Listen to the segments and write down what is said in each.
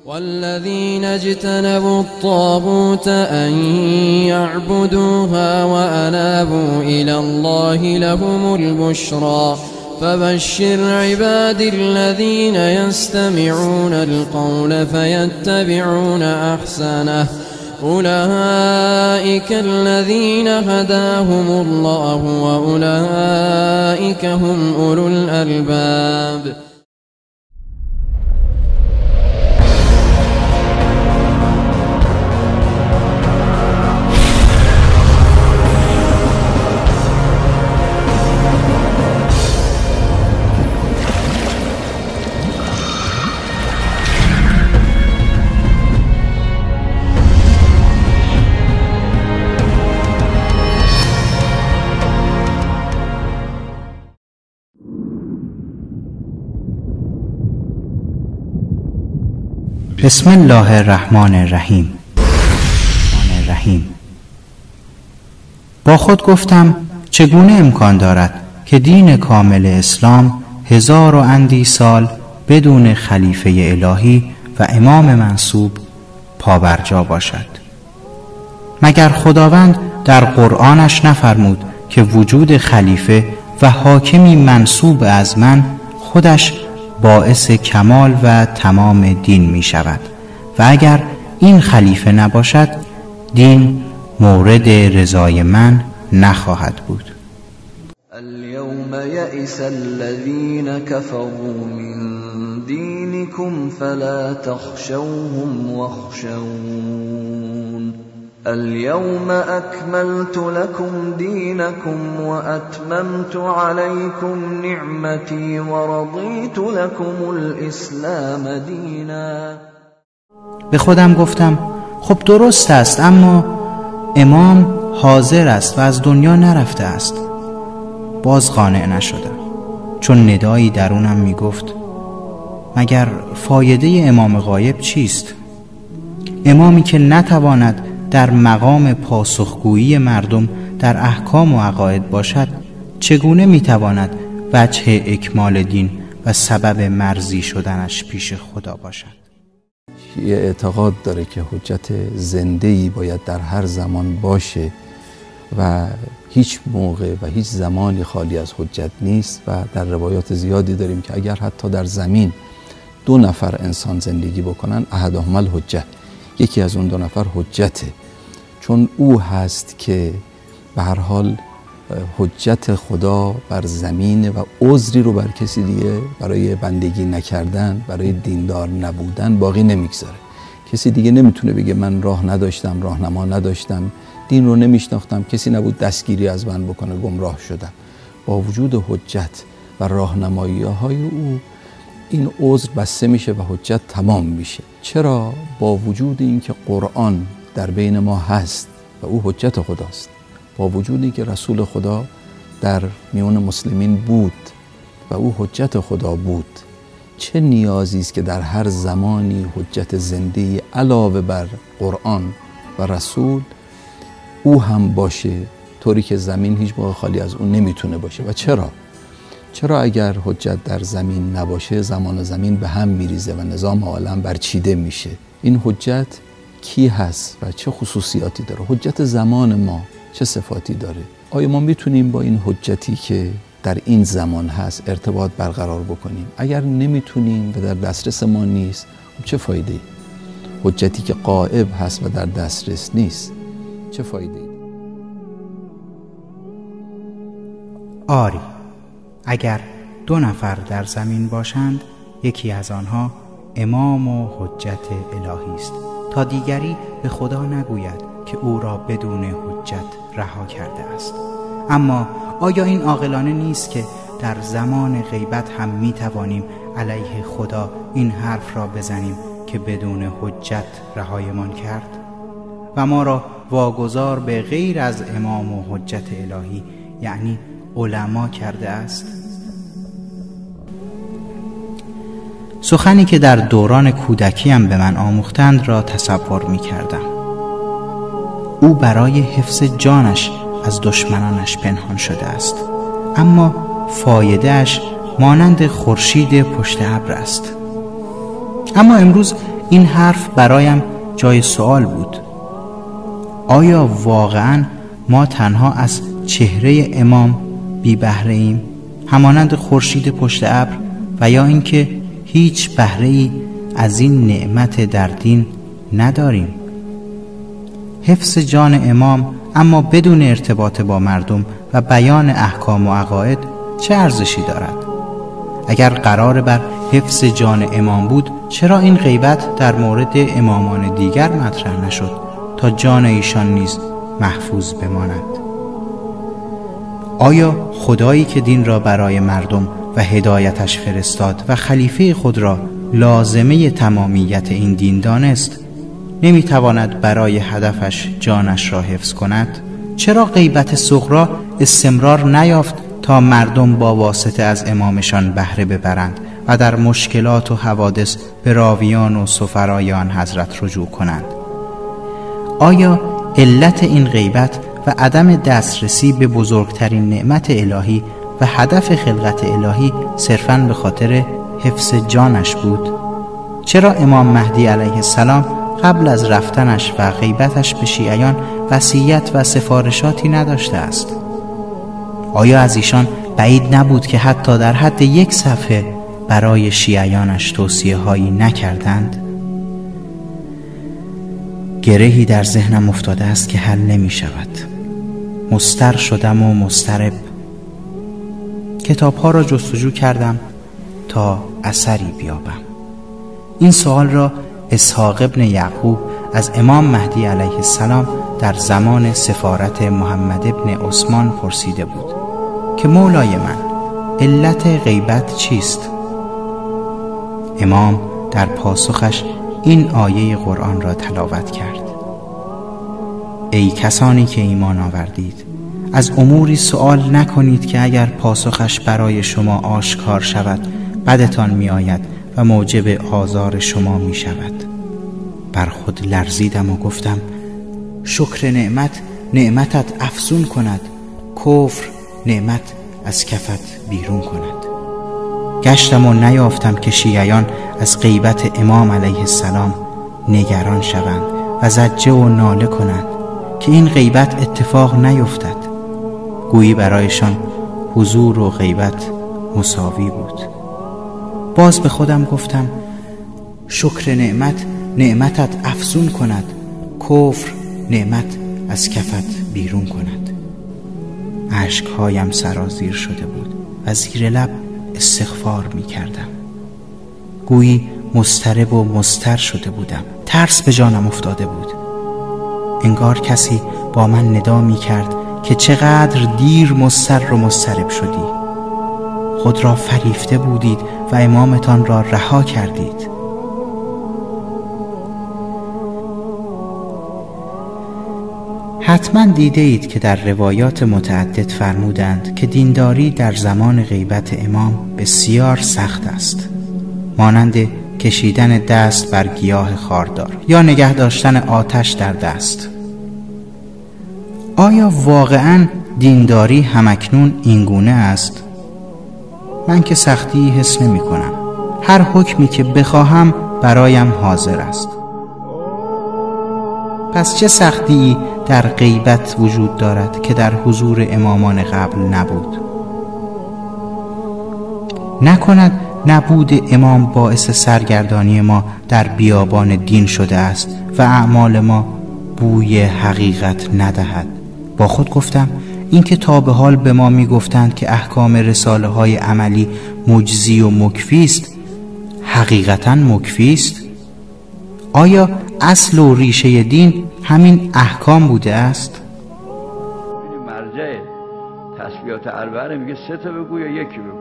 والذين اجتنبوا الطاغوت أن يعبدوها وأنابوا إلى الله لهم البشرى فبشر عبادي الذين يستمعون القول فيتبعون أحسنه أولئك الذين هداهم الله وأولئك هم أولو الألباب. بسم الله الرحمن الرحیم. با خود گفتم چگونه امکان دارد که دین کامل اسلام 1000 و اندی سال بدون خلیفه الهی و امام منصوب پابرجا باشد؟ مگر خداوند در قرآنش نفرمود که وجود خلیفه و حاکمی منصوب از من خودش باعث کمال و تمام دین می شود و اگر این خلیفه نباشد دین مورد رضای من نخواهد بود. اليوم يئس الذين كفروا من دينكم فلا تخشوهم واخشون اليوم أكملت لكم دينكم وأتممت عليكم نعمتي ورضيت لكم الإسلام دينا. به خودم گفتم خب درست است، اما امام حاضر است و از دنیا نرفته است. باز قانع نشدم، چون ندایی درونم می گفت مگر فایده امام غایب چیست؟ امامی که نتواند در مقام پاسخگویی مردم در احکام و عقاید باشد چگونه میتواند وجه اکمال دین و سبب مرضی شدنش پیش خدا باشد؟ یه اعتقاد داره که حجت زنده‌ای باید در هر زمان باشه و هیچ موقع و هیچ زمانی خالی از حجت نیست و در روایات زیادی داریم که اگر حتی در زمین 2 نفر انسان زندگی بکنن احدهم الحجه، یکی از اون 2 نفر حجته، چون او هست که به هر حال حجت خدا بر زمین و عذری رو بر کسی دیگه برای بندگی نکردن، برای دیندار نبودن باقی نمیگذاره. کسی دیگه نمیتونه بگه من راه نداشتم، راهنما نداشتم، دین رو نمیشناختم، کسی نبود دستگیری از من بکنه، گمراه شدم. با وجود حجت و راهنمایی های او این عذر بسته میشه و حجت تمام میشه. چرا؟ با وجود اینکه قرآن در بین ما هست و او حجت خداست، با وجود اینکه رسول خدا در میان مسلمین بود و او حجت خدا بود، چه نیازی است که در هر زمانی حجت زنده علاوه بر قرآن و رسول او هم باشه، طوری که زمین هیچ موقع خالی از اون نمیتونه باشه. و چرا اگر حجت در زمین نباشه زمان و زمین به هم میریزه و نظام عالم برچیده میشه؟ این حجت کی هست و چه خصوصیاتی داره؟ حجت زمان ما چه صفاتی داره؟ آیا ما میتونیم با این حجتی که در این زمان هست ارتباط برقرار بکنیم؟ اگر نمیتونیم و در دسترس ما نیست، چه فایده ای؟ حجتی که غائب هست و در دسترس نیست، چه فایده ای؟ آری، اگر 2 نفر در زمین باشند یکی از آنها امام و حجت الهی است تا دیگری به خدا نگوید که او را بدون حجت رها کرده است. اما آیا این عاقلانه نیست که در زمان غیبت هم می توانیم علیه خدا این حرف را بزنیم که بدون حجت رهایمان کرد و ما را واگذار به غیر از امام و حجت الهی یعنی علما کرده است؟ سخنی که در دوران کودکیم به من آموختند را تصور می کردم. او برای حفظ جانش از دشمنانش پنهان شده است، اما فایدهش مانند خورشید پشت ابر است. اما امروز این حرف برایم جای سوال بود. آیا واقعاً ما تنها از چهره امام بی بهره ایم، همانند خورشید پشت ابر، و یا اینکه هیچ بهره‌ای از این نعمت در دین نداریم؟ حفظ جان امام اما بدون ارتباط با مردم و بیان احکام و عقاید چه ارزشی دارد؟ اگر قرار بر حفظ جان امام بود، چرا این غیبت در مورد امامان دیگر مطرح نشد تا جان ایشان نیز محفوظ بماند؟ آیا خدایی که دین را برای مردم و هدایتش فرستاد و خلیفه خود را لازمه تمامیت این دین دانست، نمیتواند برای هدفش جانش را حفظ کند؟ چرا غیبت صغرا استمرار نیافت تا مردم با واسطه از امامشان بهره ببرند و در مشکلات و حوادث به راویان و سفرای آن حضرت رجوع کنند؟ آیا علت این غیبت و عدم دسترسی به بزرگترین نعمت الهی و هدف خلقت الهی صرفاً به خاطر حفظ جانش بود؟ چرا امام مهدی علیه السلام قبل از رفتنش و غیبتش به شیعیان وصیت و سفارشاتی نداشته است؟ آیا از ایشان بعید نبود که حتی در حد یک صفحه برای شیعیانش توصیه هایی نکردند؟ گرهی در ذهنم افتاده است که حل نمی شود. مضطر شدم و مضطرب. کتاب ها را جستجو کردم تا اثری بیابم. این سوال را اسحاق ابن یعقوب از امام مهدی علیه السلام در زمان سفارت محمد ابن عثمان پرسیده بود که مولای من، علت غیبت چیست؟ امام در پاسخش این آیه قرآن را تلاوت کرد: ای کسانی که ایمان آوردید، از اموری سؤال نکنید که اگر پاسخش برای شما آشکار شود بدتان می آید و موجب آزار شما می شود. بر خود لرزیدم و گفتم: شکر نعمت نعمتت افزون کند، کفر نعمت از کفت بیرون کند. گشتم و نیافتم که شیعیان از غیبت امام علیه السلام نگران شوند و زجه و ناله کنند که این غیبت اتفاق نیفتد. گویی برایشان حضور و غیبت مساوی بود. باز به خودم گفتم: شکر نعمت نعمتت افزون کند، کفر نعمت از کفت بیرون کند. اشکهایم سرازیر شده بود و زیر لب استغفار می کردم. گویی مضطرب و مضطر شده بودم. ترس به جانم افتاده بود. انگار کسی با من ندا می کرد که چقدر دیر مضطر و مضطرب شدی. خود را فریفته بودید و امامتان را رها کردید. حتما دیده اید که در روایات متعدد فرمودند که دینداری در زمان غیبت امام بسیار سخت است، مانند کشیدن دست بر گیاه خاردار یا نگه داشتن آتش در دست. آیا واقعاً دینداری همکنون اینگونه است؟ من که سختی حس نمی کنم. هر حکمی که بخواهم برایم حاضر است. پس چه سختی در غیبت وجود دارد که در حضور امامان قبل نبود؟ نکند نبود امام باعث سرگردانی ما در بیابان دین شده است و اعمال ما بوی حقیقت ندهد؟ با خود گفتم: این که تا به حال به ما می گفتند که احکام رساله های عملی مجزی و مکفی است، حقیقتاً مکفی است؟ آیا اصل و ریشه دین همین احکام بوده است؟ مرجع تسبیحات اربعه میگه 3 تا بگو یا یکی بگو.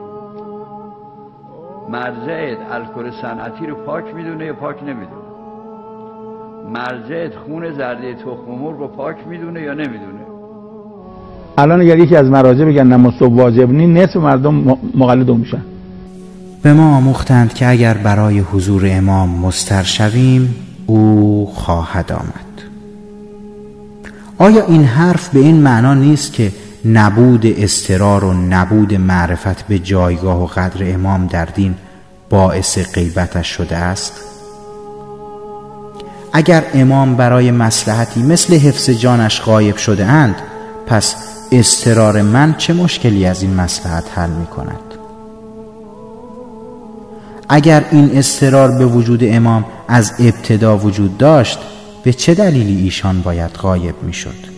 مرجع الکل صنعتی رو پاک میدونه یا پاک نمیدونه؟ مرجع خون زرده تخم مرغ رو پاک میدونه یا نمیدونه؟ الان اگر یکی از مراجع بگن نماز صبح واجب نیست، نصف مردم مقلد میشن. به ما آموختند که اگر برای حضور امام مضطر شویم او خواهد آمد. آیا این حرف به این معنا نیست که نبود اضطرار و نبود معرفت به جایگاه و قدر امام در دین باعث غیبتش شده است؟ اگر امام برای مصلحتی مثل حفظ جانش غایب شده اند، پس اضطرار من چه مشکلی از این مصلحت حل می کند؟ اگر این اضطرار به وجود امام از ابتدا وجود داشت، به چه دلیلی ایشان باید غایب می شد؟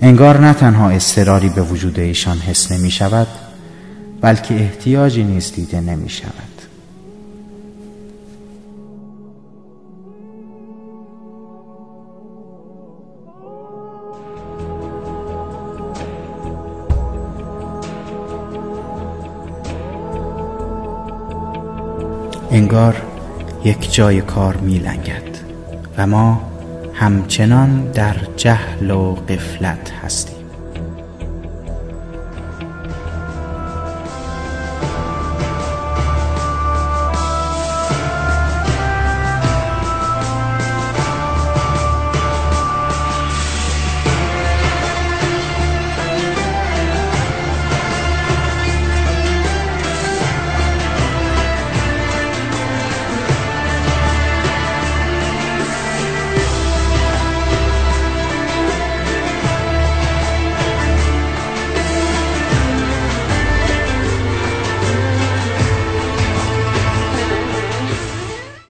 انگار نه تنها اضطراری به وجود ایشان حس نمی شود، بلکه احتیاجی نیز دیده نمی شود. انگار یک جای کار می لنگد و ما همچنان در جهل و غفلت هستیم.